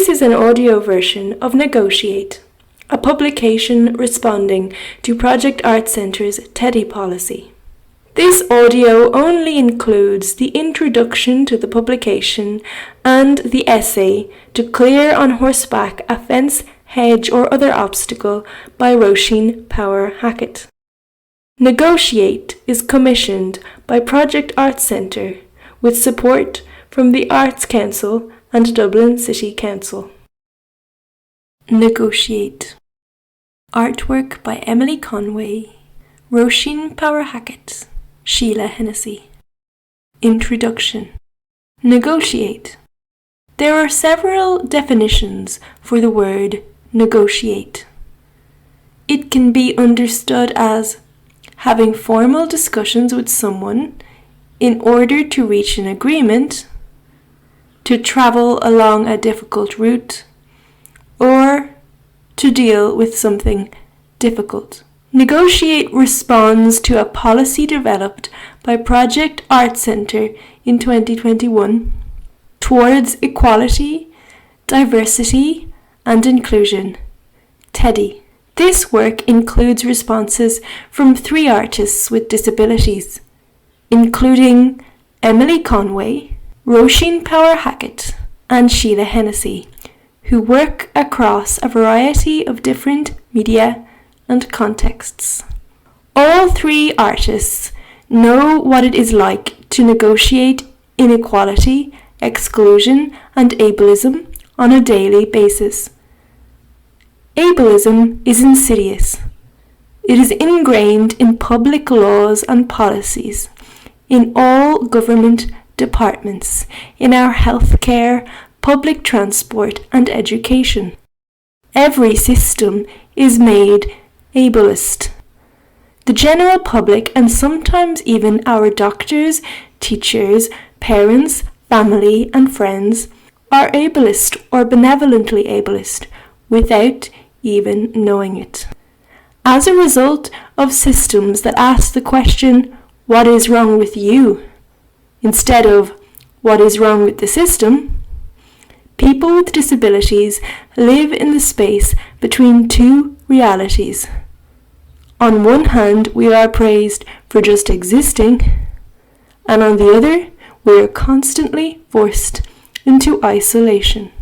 This is an audio version of Negotiate, a publication responding to Project Art Centre's TEDI policy. This audio only includes the introduction to the publication and the essay to clear on horseback a fence, hedge or other obstacle by Róisín Power Hackett. Negotiate is commissioned by Project Art Centre with support from the Arts Council and Dublin City Council. Negotiate. Artwork by Emily Conway, Róisín Power Hackett, Sheila Hennessy. Introduction. Negotiate. There are several definitions for the word negotiate. It can be understood as having formal discussions with someone in order to reach an agreement, to travel along a difficult route, or to deal with something difficult. Negotiate responds to a policy developed by Project Art Centre in 2021 towards equality, diversity and inclusion, TEDI. This work includes responses from 3 artists with disabilities, including Emily Conway, Róisín Power Hackett and Sheila Hennessy, who work across a variety of different media and contexts. All 3 artists know what it is like to negotiate inequality, exclusion and ableism on a daily basis. Ableism is insidious. It is ingrained in public laws and policies, in all government departments, in our healthcare, public transport and education. Every system is made ableist. The general public and sometimes even our doctors, teachers, parents, family and friends are ableist or benevolently ableist without even knowing it. As a result of systems that ask the question, what is wrong with you? Instead of, what is wrong with the system? People with disabilities live in the space between 2 realities. On one hand, we are praised for just existing, and on the other, we are constantly forced into isolation.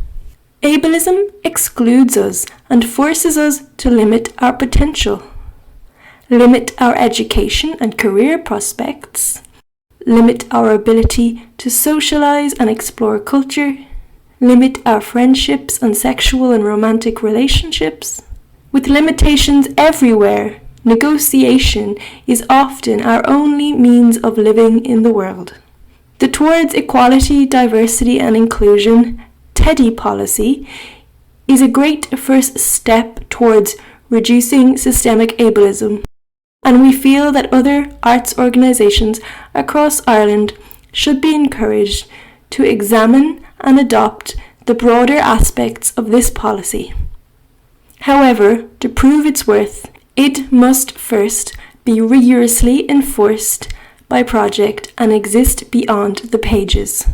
Ableism excludes us and forces us to limit our potential, limit our education and career prospects, limit our ability to socialize and explore culture, limit our friendships and sexual and romantic relationships. With limitations everywhere, negotiation is often our only means of living in the world. The Towards Equality, Diversity and Inclusion TEDI policy is a great first step towards reducing systemic ableism, and we feel that other arts organisations across Ireland should be encouraged to examine and adopt the broader aspects of this policy. However, to prove its worth, it must first be rigorously enforced by project and exist beyond the pages.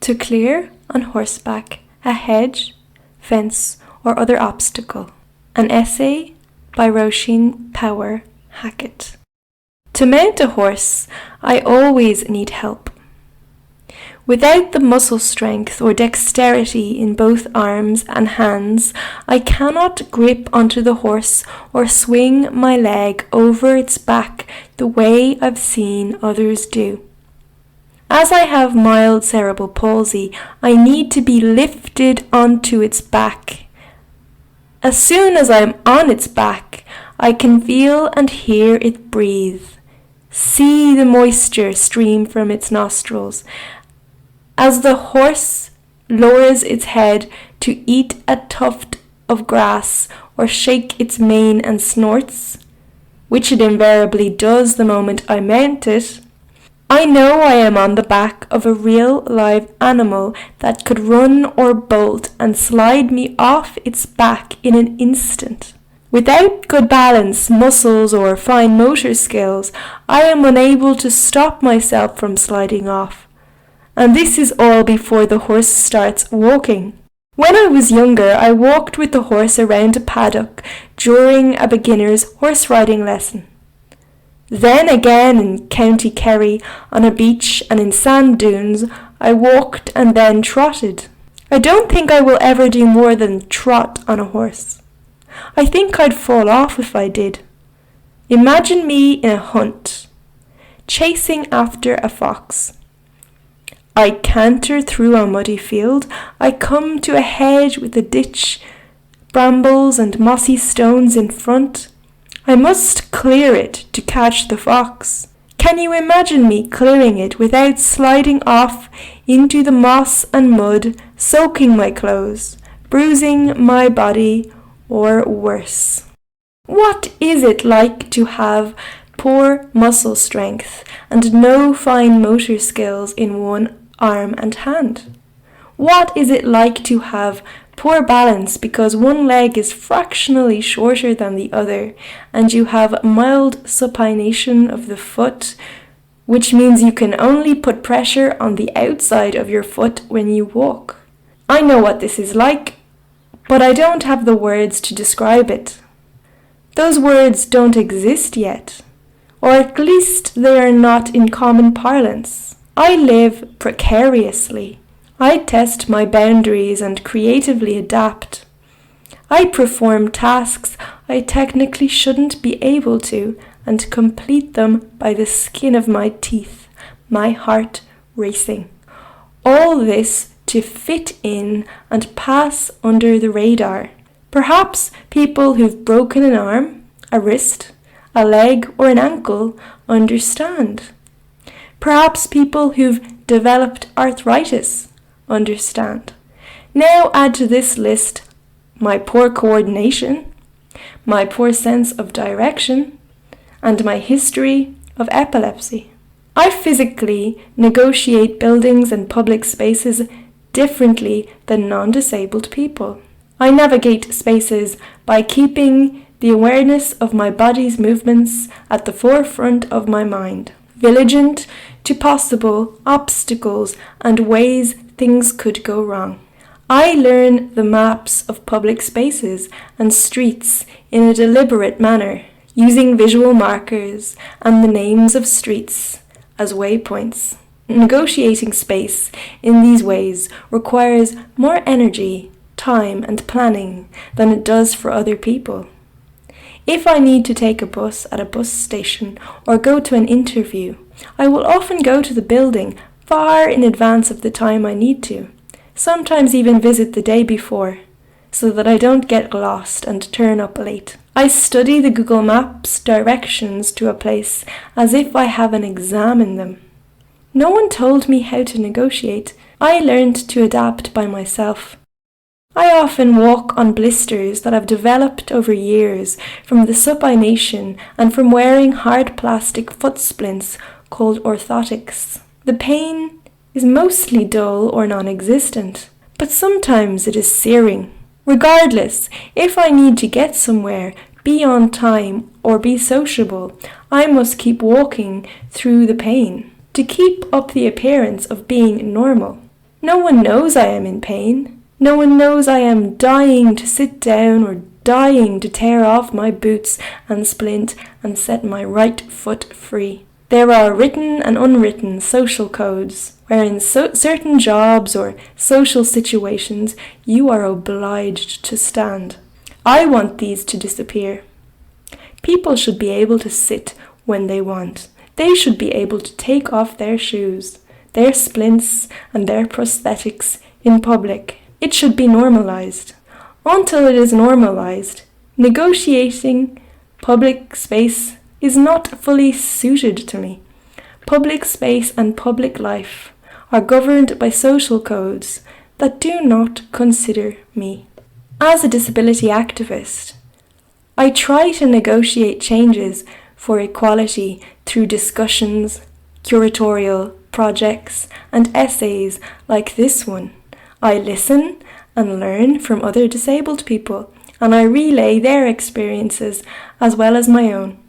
To clear on horseback a hedge, fence or other obstacle. An essay by Róisín Power Hackett. To mount a horse, I always need help. Without the muscle strength or dexterity in both arms and hands, I cannot grip onto the horse or swing my leg over its back the way I've seen others do. As I have mild cerebral palsy, I need to be lifted onto its back. As soon as I'm on its back, I can feel and hear it breathe, see the moisture stream from its nostrils. As the horse lowers its head to eat a tuft of grass or shake its mane and snorts, which it invariably does the moment I mount it, I know I am on the back of a real live animal that could run or bolt and slide me off its back in an instant. Without good balance, muscles or fine motor skills, I am unable to stop myself from sliding off. And this is all before the horse starts walking. When I was younger, I walked with the horse around a paddock during a beginner's horse riding lesson. Then again in County Kerry, on a beach and in sand dunes, I walked and then trotted. I don't think I will ever do more than trot on a horse. I think I'd fall off if I did. Imagine me in a hunt, chasing after a fox. I canter through a muddy field. I come to a hedge with a ditch, brambles and mossy stones in front. I must clear it to catch the fox. Can you imagine me clearing it without sliding off into the moss and mud, soaking my clothes, bruising my body, or worse? What is it like to have poor muscle strength and no fine motor skills in one arm and hand? What is it like to have poor balance because one leg is fractionally shorter than the other and you have mild supination of the foot, which means you can only put pressure on the outside of your foot when you walk? I know what this is like, but I don't have the words to describe it. Those words don't exist yet, or at least they are not in common parlance. I live precariously. I test my boundaries and creatively adapt. I perform tasks I technically shouldn't be able to and complete them by the skin of my teeth, my heart racing. All this to fit in and pass under the radar. Perhaps people who've broken an arm, a wrist, a leg or an ankle understand. Perhaps people who've developed arthritis understand. Now add to this list my poor coordination, my poor sense of direction, and my history of epilepsy. I physically negotiate buildings and public spaces differently than non-disabled people. I navigate spaces by keeping the awareness of my body's movements at the forefront of my mind, vigilant to possible obstacles and ways things could go wrong. I learn the maps of public spaces and streets in a deliberate manner, using visual markers and the names of streets as waypoints. Negotiating space in these ways requires more energy, time, and planning than it does for other people. If I need to take a bus at a bus station or go to an interview, I will often go to the building far in advance of the time I need to, sometimes even visit the day before, so that I don't get lost and turn up late. I study the Google Maps directions to a place as if I have an exam in them. No one told me how to negotiate. I learned to adapt by myself. I often walk on blisters that have developed over years from the supination and from wearing hard plastic foot splints called orthotics. The pain is mostly dull or non-existent, but sometimes it is searing. Regardless, if I need to get somewhere, be on time, or be sociable, I must keep walking through the pain to keep up the appearance of being normal. No one knows I am in pain. No one knows I am dying to sit down or dying to tear off my boots and splint and set my right foot free. There are written and unwritten social codes where in certain jobs or social situations you are obliged to stand. I want these to disappear. People should be able to sit when they want. They should be able to take off their shoes, their splints and their prosthetics in public. It should be normalized. Until it is normalized, negotiating public space is not fully suited to me. Public space and public life are governed by social codes that do not consider me. As a disability activist, I try to negotiate changes for equality through discussions, curatorial projects, and essays like this one. I listen and learn from other disabled people, and I relay their experiences as well as my own.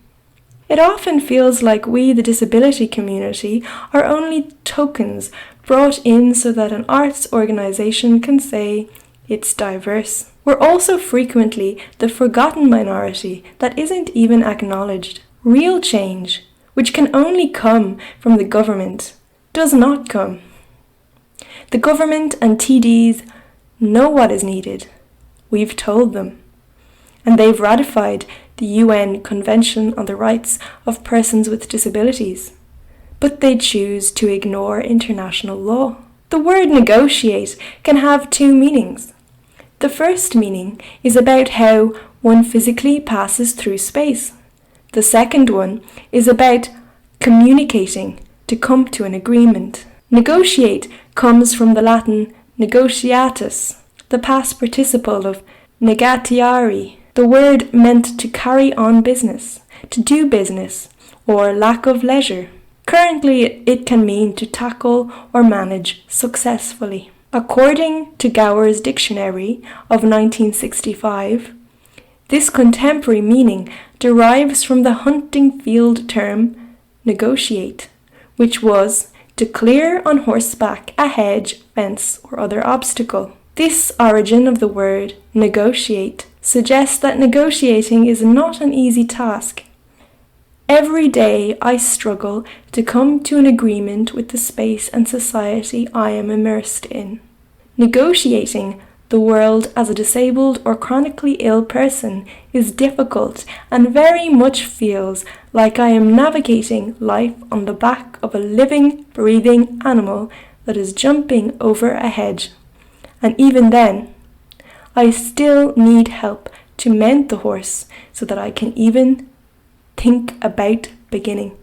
It often feels like we, the disability community, are only tokens brought in so that an arts organisation can say it's diverse. We're also frequently the forgotten minority that isn't even acknowledged. Real change, which can only come from the government, does not come. The government and TDs know what is needed. We've told them. And they've ratified the UN Convention on the Rights of Persons with Disabilities. But they choose to ignore international law. The word negotiate can have two meanings. The first meaning is about how one physically passes through space. The second one is about communicating to come to an agreement. Negotiate comes from the Latin negotiatus, the past participle of negatiari. The word meant to carry on business, to do business, or lack of leisure. Currently, it can mean to tackle or manage successfully. According to Gower's Dictionary of 1965, this contemporary meaning derives from the hunting field term negotiate, which was to clear on horseback a hedge, fence, or other obstacle. This origin of the word negotiate suggests that negotiating is not an easy task. Every day I struggle to come to an agreement with the space and society I am immersed in. Negotiating the world as a disabled or chronically ill person is difficult and very much feels like I am navigating life on the back of a living, breathing animal that is jumping over a hedge. And even then, I still need help to mount the horse so that I can even think about beginning.